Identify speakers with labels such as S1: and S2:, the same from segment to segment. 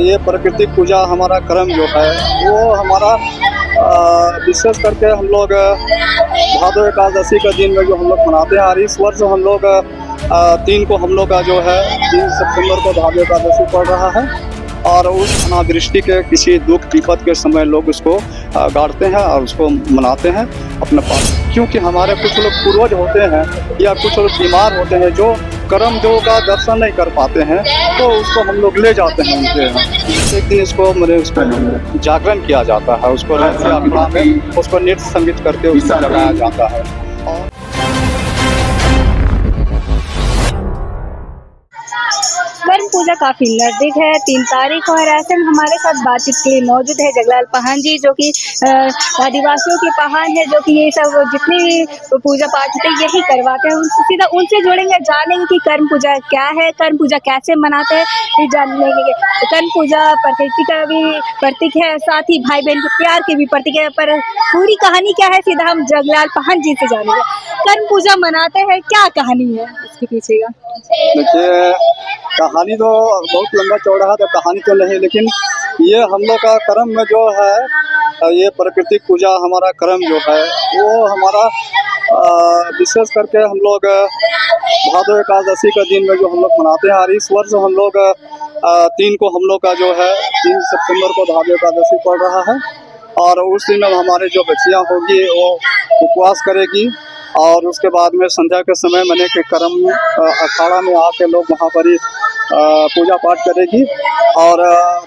S1: ये प्राकृतिक पूजा हमारा कर्म जो है वो हमारा विशेष करके हम लोग भादो एकादशी का दिन में जो हम लोग मनाते हैं। और इस वर्ष हम लोग 3 को हम लोग का जो है 3 सितंबर को भादो एकादशी पड़ रहा है। और उस अनावृष्टि के किसी दुख विपद के समय लोग उसको गाड़ते हैं और उसको मनाते हैं अपने पास। क्योंकि हमारे कुछ लोग पूर्वज होते हैं या कुछ लोग बीमार होते हैं जो करम देव का दर्शन नहीं कर पाते हैं, तो उसको हम लोग ले जाते हैं उनके यहाँ। एक दिन इसको उसको जागरण किया जाता है, उसको उसको नृत्य संगीत करके उसको लगाया जाता है। और
S2: कर्म पूजा काफी नजदीक है, 3 तारीख और ऐसे में हमारे साथ बातचीत के लिए मौजूद है जगलाल पाहन जी, जो कि आदिवासियों के पाहन है, जो कि ये सब जितनी पूजा पाठ होते हैं यही करवाते हैं। उनसे सीधा उनसे जुड़ेंगे, जानेंगे कि कर्म पूजा क्या है, कर्म पूजा कैसे मनाते हैं, ये जान लेंगे। कर्म पूजा प्रकृति का भी प्रतीक है, साथ ही भाई बहन के प्यार की भी प्रतीक है। पर पूरी कहानी क्या है, सीधा हम जगलाल पाहन जी से जानेंगे। कर्म पूजा मनाते हैं, क्या कहानी है इसके पीछे का?
S1: देखिए, कहानी तो बहुत लंबा चौड़ा है, तो कहानी तो नहीं, लेकिन ये हम लोग का कर्म में जो है ये प्राकृतिक पूजा हमारा कर्म जो है वो हमारा विशेष करके हम लोग भादो एकादशी का दिन में जो हम लोग मनाते हैं। और इस वर्ष हम लोग 3 को हम लोग का जो है 3 सितंबर को भादो एकादशी पड़ रहा है। और उस दिन हमारे जो बच्चियाँ होगी वो उपवास करेगी। और उसके बाद में संध्या के समय मैंने कि कर्म अखाड़ा में आके लोग वहाँ पर ही पूजा पाठ करेगी। और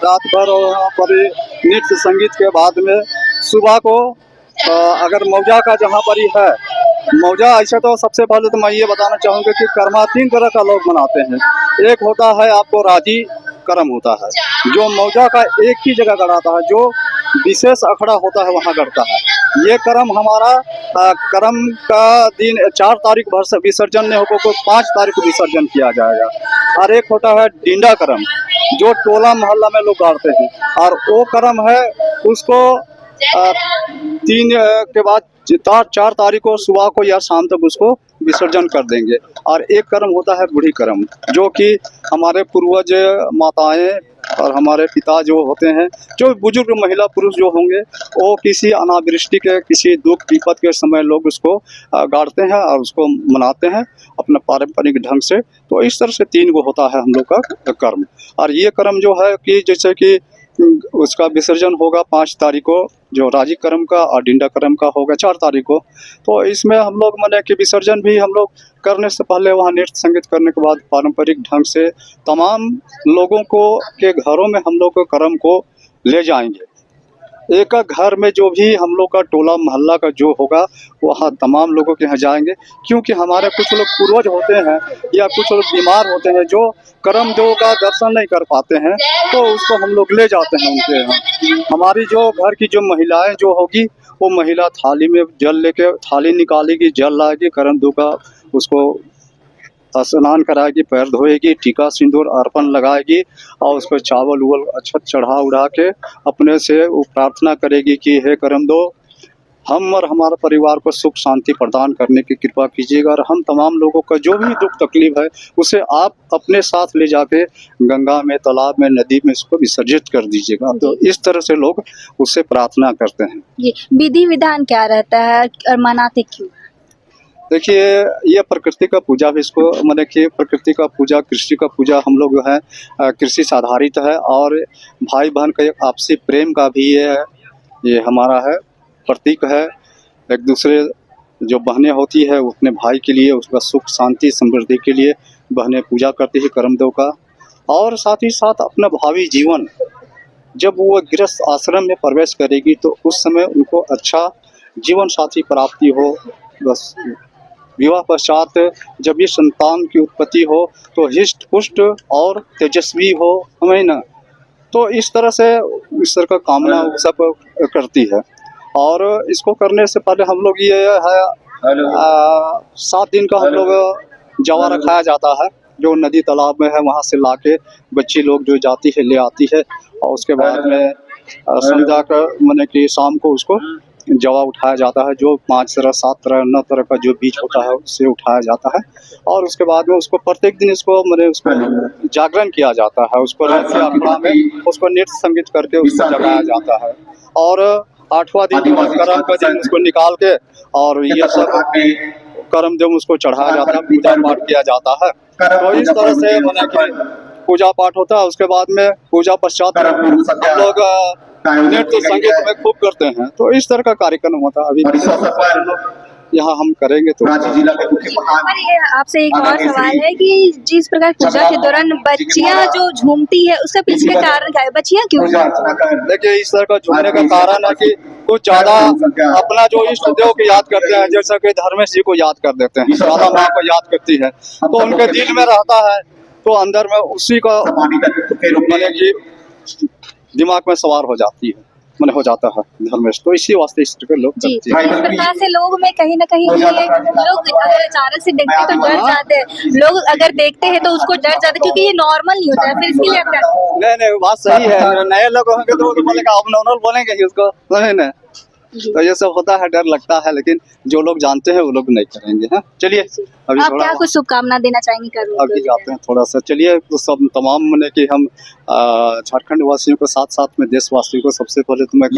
S1: रात भर वहाँ पर नृत्य संगीत के बाद में सुबह को अगर मौजा का जहाँ पर ही है मौजा, ऐसा तो सबसे पहले तो मैं ये बताना चाहूँगा कि कर्मा 3 तरह का लोग मनाते हैं। एक होता है आपको राजी कर्म होता है, जो मौजा का एक ही जगह गड़ाता है, जो विशेष अखड़ा होता है वहाँ गड़ता है। ये कर्म हमारा कर्म का दिन 4 तारीख भर से विसर्जन नहीं होगा, 5 तारीख को विसर्जन किया जाएगा। और एक होता है डिंडा कर्म, जो टोला मोहल्ला में लोग गाड़ते हैं। और वो कर्म है उसको 3 के बाद 4 तारीख को सुबह को या शाम तक उसको विसर्जन कर देंगे। और एक कर्म होता है बूढ़ी कर्म, जो कि हमारे पूर्वज माताएं और हमारे पिता जो होते हैं, जो बुजुर्ग महिला पुरुष जो होंगे, वो किसी अनावृष्टि के किसी दुख विपद के समय लोग उसको गाड़ते हैं और उसको मनाते हैं अपने पारंपरिक ढंग से। तो इस तरह से 3 को होता है हम लोग का कर्म। और ये कर्म जो है कि जैसे कि उसका विसर्जन होगा 5 तारीख को, जो राजी कर्म का, और डिंडा कर्म का होगा 4 तारीख को। तो इसमें हम लोग माने कि विसर्जन भी हम लोग करने से पहले वहाँ नृत्य संगीत करने के बाद पारंपरिक ढंग से तमाम लोगों को के घरों में हम लोग कर्म को ले जाएंगे। एक घर में जो भी हम लोग का टोला मोहल्ला का जो होगा वहाँ तमाम लोगों के यहाँ जाएंगे। क्योंकि हमारे कुछ लोग पूर्वज होते हैं या कुछ लोग बीमार होते हैं जो करम देव का दर्शन नहीं कर पाते हैं, तो उसको हम लोग ले जाते हैं उनके यहाँ। हमारी जो घर की जो महिलाएं जो होगी, वो महिला थाली में जल लेके थाली निकालेगी, जल लाएगी, करम देव का उसको स्नान कराएगी, पैर धोएगी, टीका सिंदूर अर्पण लगाएगी और उस पर चावल उवल अच्छा चढ़ा उड़ा के अपने से वो प्रार्थना करेगी कि हे करम दो, हम और हमारा परिवार को सुख शांति प्रदान करने की कृपा कीजिएगा। और हम तमाम लोगों का जो भी दुख तकलीफ है उसे आप अपने साथ ले जाके गंगा में, तालाब में, नदी में इसको विसर्जित कर दीजिएगा। तो इस तरह से लोग उससे प्रार्थना करते हैं।
S2: ये विधि विधान क्या रहता है और मनाते क्यों?
S1: देखिए, ये प्रकृति का पूजा भी इसको माने कि प्रकृति का पूजा, कृषि का पूजा हम लोग जो है कृषि से आधारित है। और भाई बहन का एक आपसी प्रेम का भी ये हमारा है प्रतीक है। एक दूसरे जो बहनें होती है वो अपने भाई के लिए, उसका सुख शांति समृद्धि के लिए बहनें पूजा करती है करमदेव का। और साथ ही साथ अपना भावी जीवन, जब वो गृहस्थ आश्रम में प्रवेश करेगी तो उस समय उनको अच्छा जीवन साथी प्राप्ति हो। बस विवाह पश्चात जब ये संतान की उत्पत्ति हो तो हिष्ट पुष्ट और तेजस्वी हो, हमें ना। तो इस तरह से ईश्वर का कामना सब करती है। और इसको करने से पहले हम लोग ये है 7 दिन का हम लोग जवारा खाया जाता है, जो नदी तालाब में है वहाँ से लाके बच्ची लोग जो जाती है ले आती है। और उसके बाद में संध्या का माने कि शाम को उसको जवा उठाया जाता है, जो 5 तरह 7 तरह 9 तरह का जो बीज होता है उससे उठाया जाता है और उसके बाद में उसको प्रत्येक दिन उसको जागरण किया जाता है, उसको रात के अखड़ा में उसको नृत्य संगीत करके उसको जगाया जाता है और 8वां दिन जो करम का दिन उसको निकाल के और ये सब करम जब उसको चढ़ाया जाता है, पूजा पाठ किया जाता है। तो इस तरह से माने कि पूजा पाठ होता है। उसके बाद में पूजा पश्चात हम लोग नृत्य संगीत में खूब करते हैं, तो इस तरह का कार्यक्रम होता है। अभी यहाँ हम करेंगे तो
S2: और ये आपसे एक और सवाल है कि जिस प्रकार पूजा के दौरान बच्चियां जो झूमती है उसका पीछे का कारण क्या है? बच्चियां क्यों झूमती हैं?
S1: देखिए इस तरह का झूमने का कारण है कि कुछ ज्यादा अपना जो इष्ट देव को याद करते हैं, जैसा कि धर्मेश जी को याद कर देते हैं, राधा माँ को याद करती है, तो उनके दिल में रहता है, तो अंदर में उसी का माने कि दिमाग में सवार हो जाती है, मैंने हो जाता है धर्मेश, तो इसी वास्ते इस तरह के लोग
S2: जी,
S1: करते हैं।
S2: इस प्रकार से लोग में कहीं ना कहीं ये लोग अगर अचानक से देखते हैं तो डर जाते हैं, लोग अगर देखते हैं तो उसको डर जाते हैं क्योंकि ये नॉर्मल नहीं होता है, फिर इसके लिए आप क्या
S1: नहीं बात सही है, जो नए लोग होंगे तो वो तो बोलेगा अब नॉर्मल बोलेंगे ही उसको, समझे ना। तो ये सब होता है, डर लगता है, लेकिन जो लोग जानते हैं वो लोग नहीं करेंगे। हाँ चलिए अभी
S2: आप
S1: थोड़ा
S2: क्या कुछ शुभकामना देना चाहेंगे कर्म
S1: अभी जाते हैं थोड़ा सा। चलिए तो सब तमाम मैंने कि हम झारखंड वासियों को साथ साथ में देशवासियों को सबसे पहले तो मैं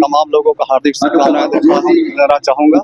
S1: तमाम लोगों को हार्दिक शुभकामनाएं देना चाहूँगा।